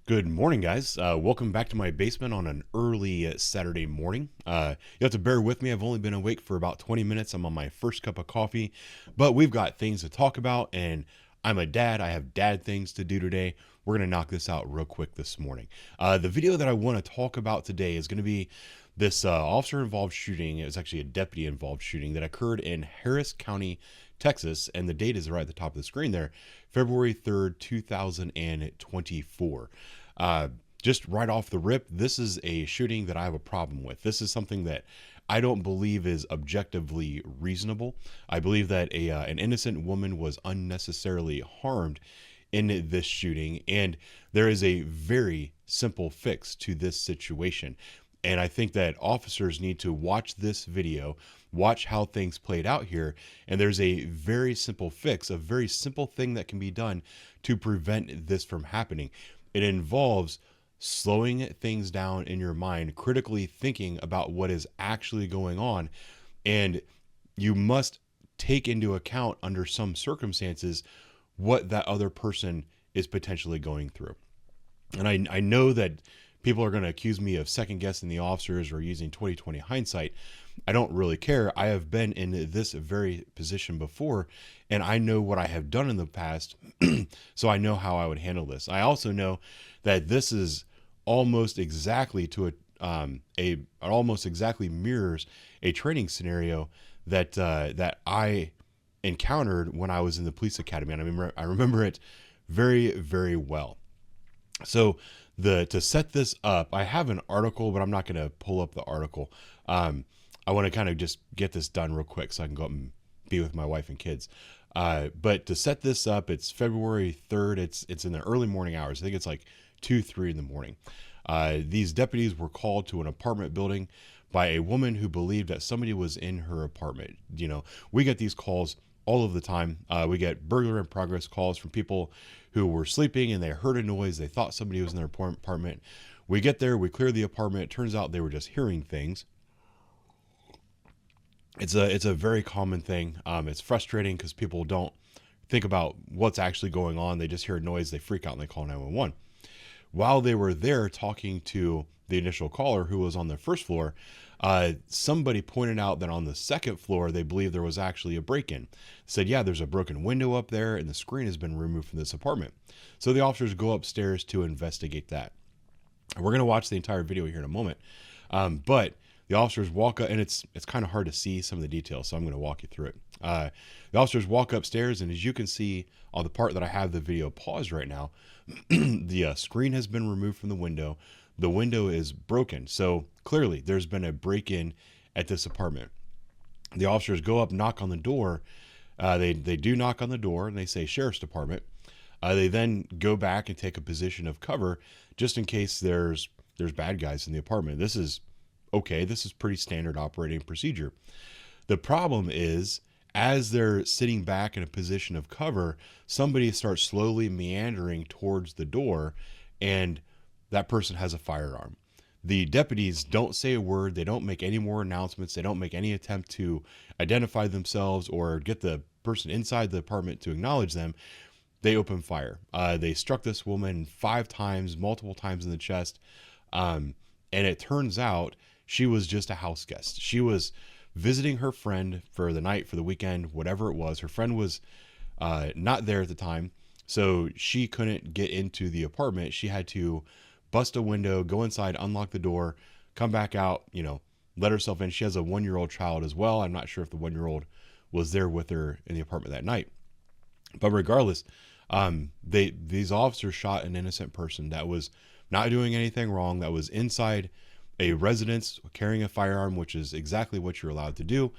Good morning, guys. Welcome back to my basement on an early Saturday morning. You have to bear with me. I've only been awake for about 20 minutes. I'm on my first cup of coffee, but we've got things to talk about, and I'm a dad. I have dad things to do today. We're going to knock this out real quick this morning. The video that I want to talk about today is going to be this officer-involved shooting. It was actually a deputy-involved shooting that occurred in Harris County, Texas, and the date is right at the top of the screen there, February 3rd, 2024. Just right off the rip, this is a shooting that I have a problem with. This is something that I don't believe is objectively reasonable. I believe that an innocent woman was unnecessarily harmed in this shooting, and there is a very simple fix to this situation. And I think that officers need to watch this video, watch how things played out here, and there's a very simple fix, a very simple thing that can be done to prevent this from happening. It involves slowing things down in your mind, critically thinking about what is actually going on, and you must take into account under some circumstances what that other person is potentially going through. And I know that people are going to accuse me of second guessing the officers or using 20/20 hindsight. I don't really care. I have been in this very position before, and I know what I have done in the past, so I know how I would handle this. I also know that this is almost exactly almost exactly mirrors a training scenario that I encountered when I was in the police academy, and I remember it very, very well. So to set this up, I have an article, but I'm not going to pull up the article. I want to kind of just get this done real quick so I can go up and be with my wife and kids. But to set this up, it's February 3rd. It's in the early morning hours. I think it's like 2-3 in the morning. These deputies were called to an apartment building by a woman who believed that somebody was in her apartment. You know, we get these calls all of the time. We get burglar in progress calls from people who were sleeping and they heard a noise. They thought somebody was in their apartment. We get there, we clear the apartment. It turns out they were just hearing things. It's a very common thing. It's frustrating because people don't think about what's actually going on. They just hear a noise, they freak out, and they call 911. While they were there talking to the initial caller who was on the first floor, somebody pointed out that on the second floor, they believe there was actually a break-in. Said, yeah, there's a broken window up there and the screen has been removed from this apartment. So the officers go upstairs to investigate that. We're going to watch the entire video here in a moment. But the officers walk up, and it's kind of hard to see some of the details, so I'm going to walk you through it. The officers walk upstairs, and as you can see on the part that I have the video paused right now, the screen has been removed from the window. The window is broken, so clearly there's been a break-in at this apartment. The officers go up, knock on the door. They do knock on the door, and they say Sheriff's Department. They then go back and take a position of cover just in case there's bad guys in the apartment. This is okay. This is pretty standard operating procedure. The problem is, as they're sitting back in a position of cover, somebody starts slowly meandering towards the door, and that person has a firearm. The deputies don't say a word. They don't make any more announcements. They don't make any attempt to identify themselves or get the person inside the apartment to acknowledge them. They open fire. They struck this woman 5 times, multiple times in the chest. And it turns out she was just a house guest. She was visiting her friend for the night, for the weekend, whatever it was. Her friend was not there at the time, so she couldn't get into the apartment. She had to bust a window, go inside, unlock the door, come back out, let herself in. She has a 1-year-old child as well. I'm not sure if the 1-year-old was there with her in the apartment that night. But regardless, these officers shot an innocent person that was not doing anything wrong, that was inside a residence carrying a firearm, which is exactly what you're allowed to do.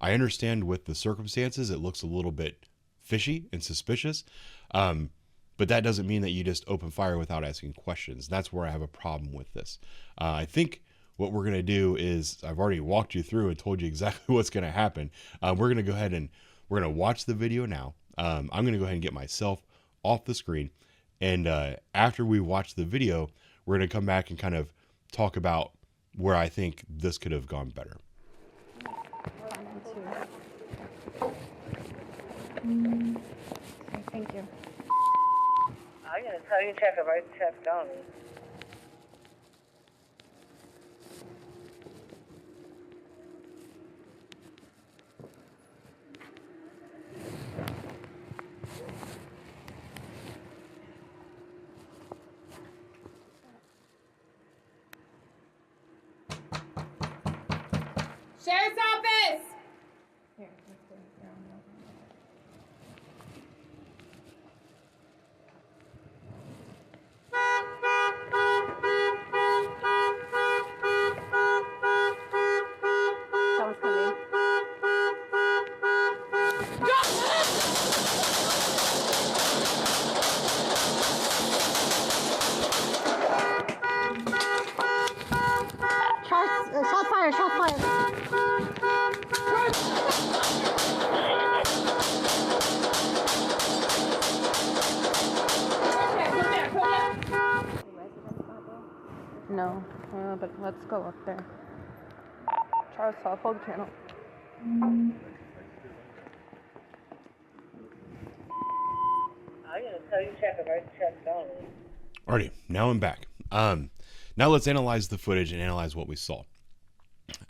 I understand with the circumstances, it looks a little bit fishy and suspicious. But that doesn't mean that you just open fire without asking questions. That's where I have a problem with this. I think what we're going to do is, I've already walked you through and told you exactly what's going to happen. We're going to go ahead and we're going to watch the video now. I'm going to go ahead and get myself off the screen. And after we watch the video, we're going to come back and kind of talk about where I think this could have gone better. Thank you. I'm going to tell tell you check it right, check down. Sheriff's office! Here, someone's coming. Shots fired, shots fired. No, but let's go up there. Charles, hold the channel. I'm gonna tell you check it right, check down. Alrighty, now I'm back. Now let's analyze the footage and analyze what we saw.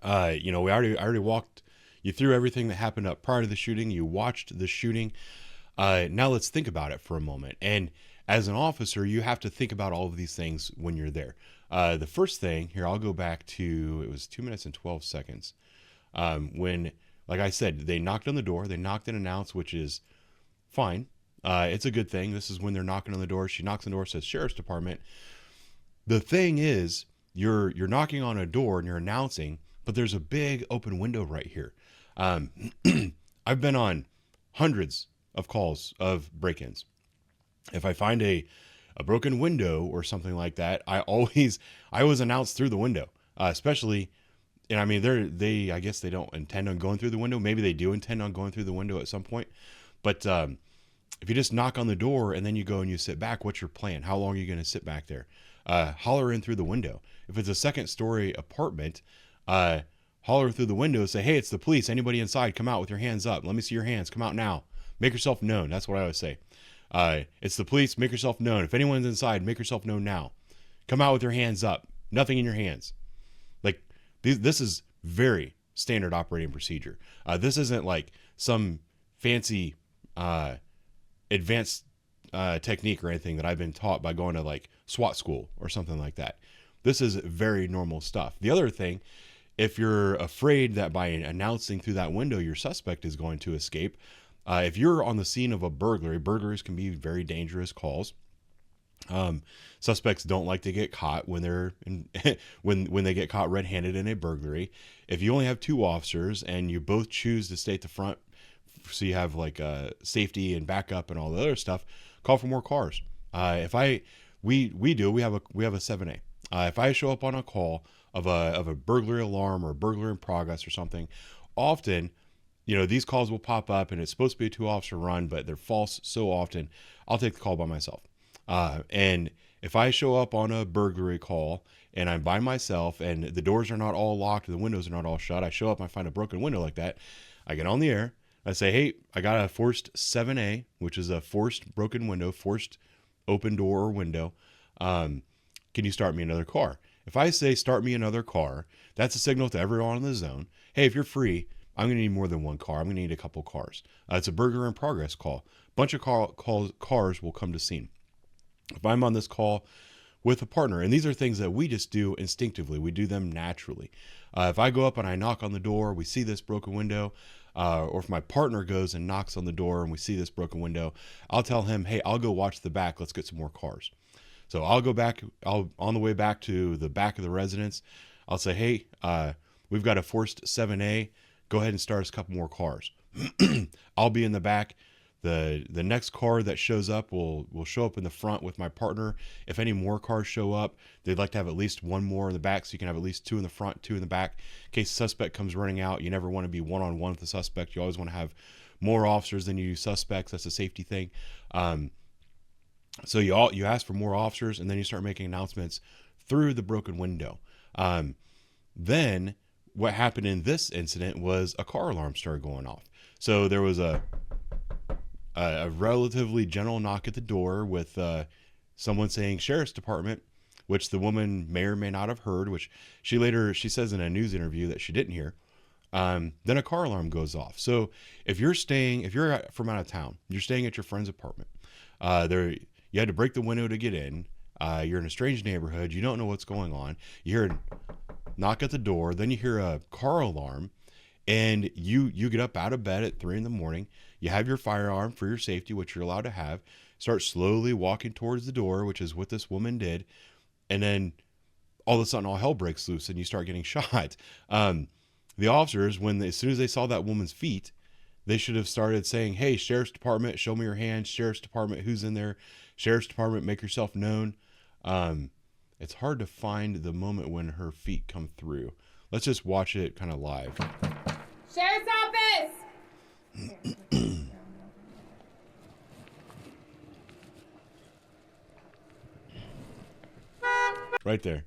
You know, I already walked you through everything that happened up prior to the shooting. You watched the shooting. Now let's think about it for a moment. And as an officer, you have to think about all of these things when you're there. The first thing here, I'll go back to, it was 2 minutes and 12 seconds. When, like I said, they knocked on the door, they knocked and announced, which is fine. It's a good thing. This is when they're knocking on the door. She knocks on the door, says Sheriff's Department. The thing is, you're knocking on a door and you're announcing, but there's a big open window right here. I've been on hundreds of calls of break-ins. If I find a broken window or something like that, I always announce through the window, especially, and I mean, I guess they don't intend on going through the window. Maybe they do intend on going through the window at some point, but if you just knock on the door and then you go and you sit back, what's your plan? How long are you going to sit back there? Holler in through the window. If it's a second-story apartment, holler through the window and say, hey, it's the police. Anybody inside, come out with your hands up. Let me see your hands. Come out now. Make yourself known. That's what I always say. It's the police. Make yourself known. If anyone's inside, make yourself known now. Come out with your hands up. Nothing in your hands. Like, this is very standard operating procedure. This isn't like some fancy advanced technique or anything that I've been taught by going to like SWAT school or something like that. This is very normal stuff. The other thing, if you're afraid that by announcing through that window your suspect is going to escape, if you're on the scene of a burglary, burglaries can be very dangerous calls. Suspects don't like to get caught when they're when they get caught red-handed in a burglary. If you only have two officers and you both choose to stay at the front, so you have like safety and backup and all the other stuff, call for more cars. We have a 7A. If I show up on a call of a burglary alarm or a burglary in progress or something, often, you know, these calls will pop up and it's supposed to be a 2-officer run, but they're false so often. I'll take the call by myself. And if I show up on a burglary call and I'm by myself and the doors are not all locked, the windows are not all shut, I show up and I find a broken window like that, I get on the air, I say, hey, I got a forced 7A, which is a forced broken window, forced open door or window. Can you start me another car? If I say start me another car, that's a signal to everyone in the zone. Hey, if you're free, I'm going to need more than one car. I'm going to need a couple cars. It's a burglary in progress call. Bunch of cars will come to scene. If I'm on this call with a partner, and these are things that we just do instinctively, we do them naturally. If I go up and I knock on the door, we see this broken window, or if my partner goes and knocks on the door and we see this broken window, I'll tell him, hey, I'll go watch the back. Let's get some more cars. So I'll go back, on the way back to the back of the residence, I'll say, hey, we've got a forced 7A. Go ahead and start us a couple more cars. I'll be in the back. The next car that shows up will show up in the front with my partner. If any more cars show up, they'd like to have at least one more in the back, so you can have at least 2 in the front, 2 in the back. In case the suspect comes running out, you never want to be one-on-one with the suspect. You always want to have more officers than you do suspects. That's a safety thing. So you ask for more officers, and then you start making announcements through the broken window. Then what happened in this incident was a car alarm started going off. So there was a relatively gentle knock at the door with someone saying sheriff's department, which the woman may or may not have heard, which she says in a news interview that she didn't hear. Then a car alarm goes off. So if you're from out of town, you're staying at your friend's apartment, you had to break the window to get in. You're in a strange neighborhood. You don't know what's going on. You hear a knock at the door. Then you hear a car alarm, and you get up out of bed at 3 a.m. You have your firearm for your safety, which you're allowed to have. Start slowly walking towards the door, which is what this woman did. And then all of a sudden, all hell breaks loose, and you start getting shot. The officers, as soon as they saw that woman's feet, they should have started saying, "Hey, sheriff's department, show me your hands. Sheriff's department, who's in there? Sheriff's department, make yourself known." It's hard to find the moment when her feet come through. Let's just watch it kind of live. Sheriff's office! Right there.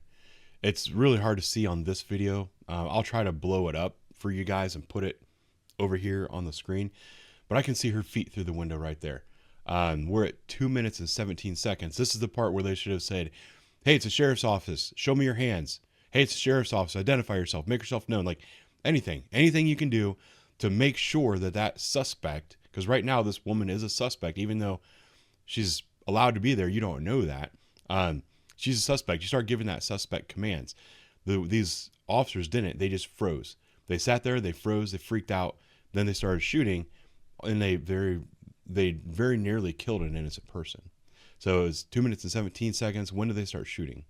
It's really hard to see on this video. I'll try to blow it up for you guys and put it over here on the screen. But I can see her feet through the window right there. We're at 2 minutes and 17 seconds. This is the part where they should have said, "Hey, it's a sheriff's office. Show me your hands. Hey, it's a sheriff's office. Identify yourself. Make yourself known." Like anything you can do to make sure that suspect, because right now this woman is a suspect, even though she's allowed to be there, you don't know that. She's a suspect. You start giving that suspect commands. These officers didn't. They just froze. They sat there. They froze. They freaked out. Then they started shooting, and they very nearly killed an innocent person. So it was 2 minutes and 17 seconds. When did they start shooting?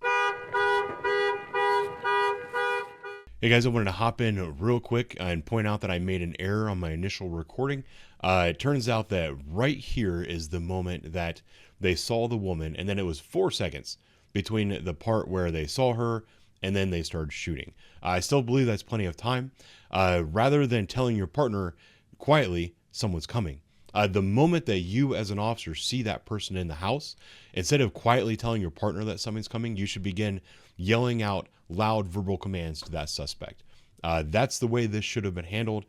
Hey guys, I wanted to hop in real quick and point out that I made an error on my initial recording. It turns out that right here is the moment that they saw the woman, and then it was 4 seconds between the part where they saw her and then they started shooting. I still believe that's plenty of time. Rather than telling your partner quietly, someone's coming. The moment that you as an officer see that person in the house, instead of quietly telling your partner that something's coming, you should begin yelling out loud verbal commands to that suspect. That's the way this should have been handled.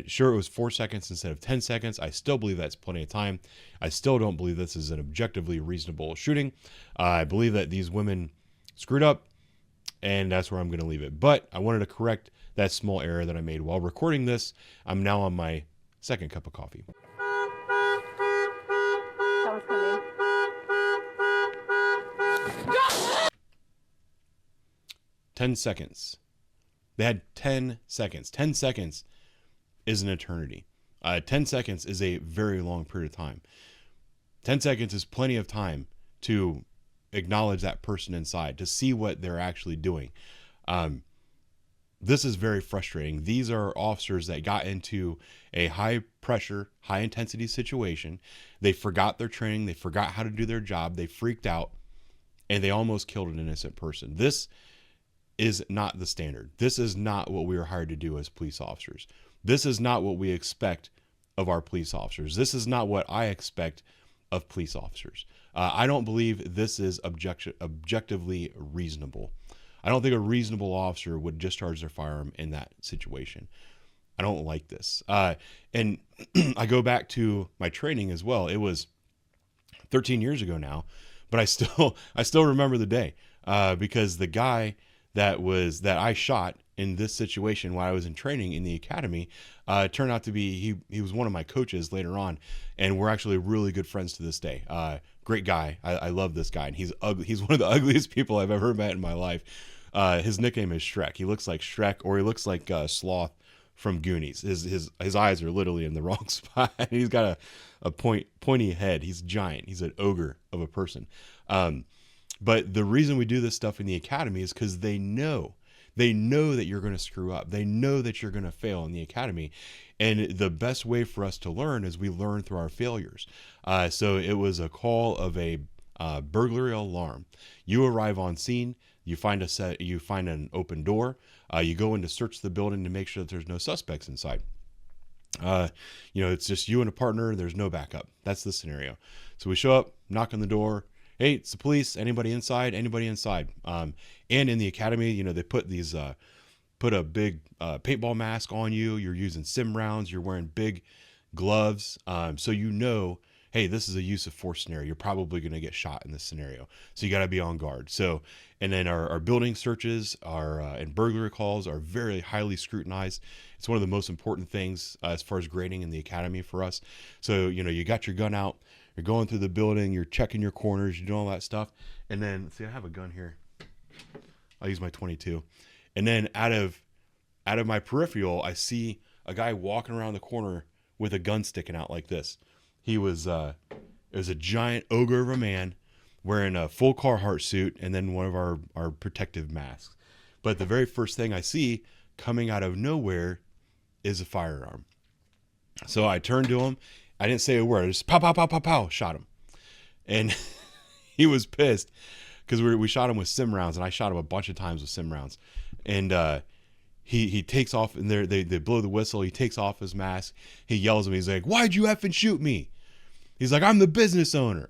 Sure, it was 4 seconds instead of 10 seconds. I still believe that's plenty of time. I still don't believe this is an objectively reasonable shooting. I believe that these women screwed up, and that's where I'm going to leave it. But I wanted to correct that small error that I made while recording this. I'm now on my second cup of coffee. That was coming. 10 seconds. They had 10 seconds. 10 seconds is an eternity. 10 seconds is a very long period of time. 10 seconds is plenty of time to acknowledge that person inside, to see what they're actually doing. This is very frustrating. These are officers that got into a high pressure, high intensity situation. They forgot their training. They forgot how to do their job. They freaked out, and they almost killed an innocent person. This is not the standard. This is not what we were hired to do as police officers. This is not what we expect of our police officers. This is not what I expect of police officers. I don't believe this is objectively reasonable. I don't think a reasonable officer would discharge their firearm in that situation. I don't like this. And I go back to my training as well. It was 13 years ago now, but I still remember the day because the guy that I shot in this situation while I was in training in the academy turned out to be he was one of my coaches later on, and we're actually really good friends to this day. Great guy. I love this guy, and he's ugly. He's one of the ugliest people I've ever met in my life. His nickname is Shrek. He looks like Shrek, or he looks like Sloth from Goonies. His eyes are literally in the wrong spot. He's got a pointy head. He's giant. He's an ogre of a person. But the reason we do this stuff in the academy is because they know that you're going to screw up. They know that you're going to fail in the academy. And the best way for us to learn is we learn through our failures. So it was a call of a burglary alarm. You arrive on scene. You find an open door. You go in to search the building to make sure that there's no suspects inside. It's just you and a partner. There's no backup. That's the scenario. So we show up, knock on the door. Hey, it's the police. Anybody inside? Anybody inside? And in the academy, they put a big paintball mask on you. You're using sim rounds. You're wearing big gloves. So hey, this is a use of force scenario. You're probably going to get shot in this scenario. So you got to be on guard. So, and then our building searches, and burglary calls are very highly scrutinized. It's one of the most important things as far as grading in the academy for us. So, you got your gun out, you're going through the building, you're checking your corners, you're doing all that stuff. And then, see, I have a gun here. I'll use my 22. And then out of my peripheral, I see a guy walking around the corner with a gun sticking out like this. He was, it was a giant ogre of a man wearing a full Carhartt suit and then one of our protective masks. But the very first thing I see coming out of nowhere is a firearm. So I turned to him. I didn't say a word. I just pow, pow, pow, pow, pow, shot him. And he was pissed because we shot him with sim rounds, and I shot him a bunch of times with sim rounds. And he takes off, and they blow the whistle. He takes off his mask. He yells at me. He's like, "Why'd you effing shoot me?" He's like, "I'm the business owner."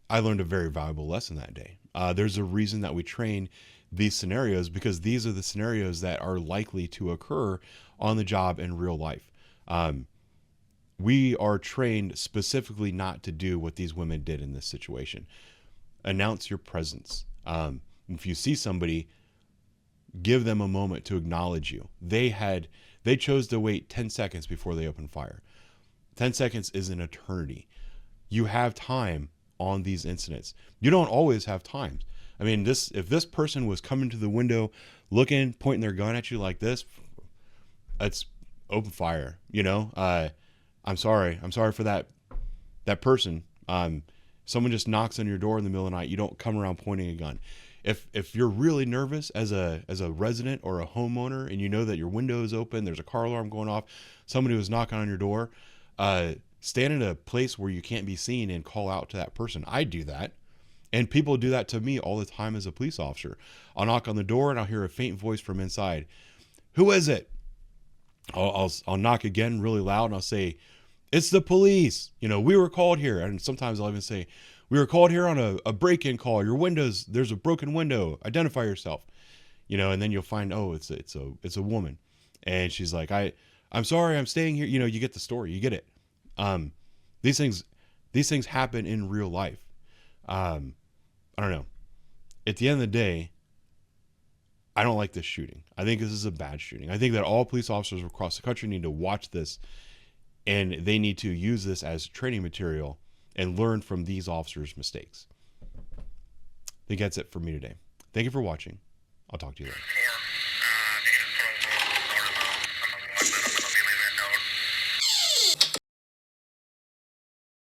I learned a very valuable lesson that day. There's a reason that we train these scenarios, because these are the scenarios that are likely to occur on the job in real life. We are trained specifically not to do what these women did in this situation. Announce your presence. If you see somebody, give them a moment to acknowledge you. They chose to wait 10 seconds before they opened fire. 10 seconds is an eternity. You have time on these incidents. You don't always have time. I mean, if this person was coming to the window, looking, pointing their gun at you like this, it's open fire. I'm sorry for that person. Someone just knocks on your door in the middle of the night. You don't come around pointing a gun. If you're really nervous as a resident or a homeowner, and you know that your window is open, there's a car alarm going off, somebody was knocking on your door, stand in a place where you can't be seen and call out to that person. I do that. And people do that to me all the time as a police officer. I'll knock on the door and I'll hear a faint voice from inside. "Who is it?" I'll knock again really loud and I'll say, "It's the police. We were called here." And sometimes I'll even say, "We were called here on a break-in call. There's a broken window. Identify yourself." And then you'll find, oh, it's a woman. And she's like, I'm sorry, I'm staying here. You get the story. You get it. These things happen in real life. I don't know. At the end of the day, I don't like this shooting. I think this is a bad shooting. I think that all police officers across the country need to watch this, and they need to use this as training material and learn from these officers' mistakes. I think that's it for me today. Thank you for watching. I'll talk to you later.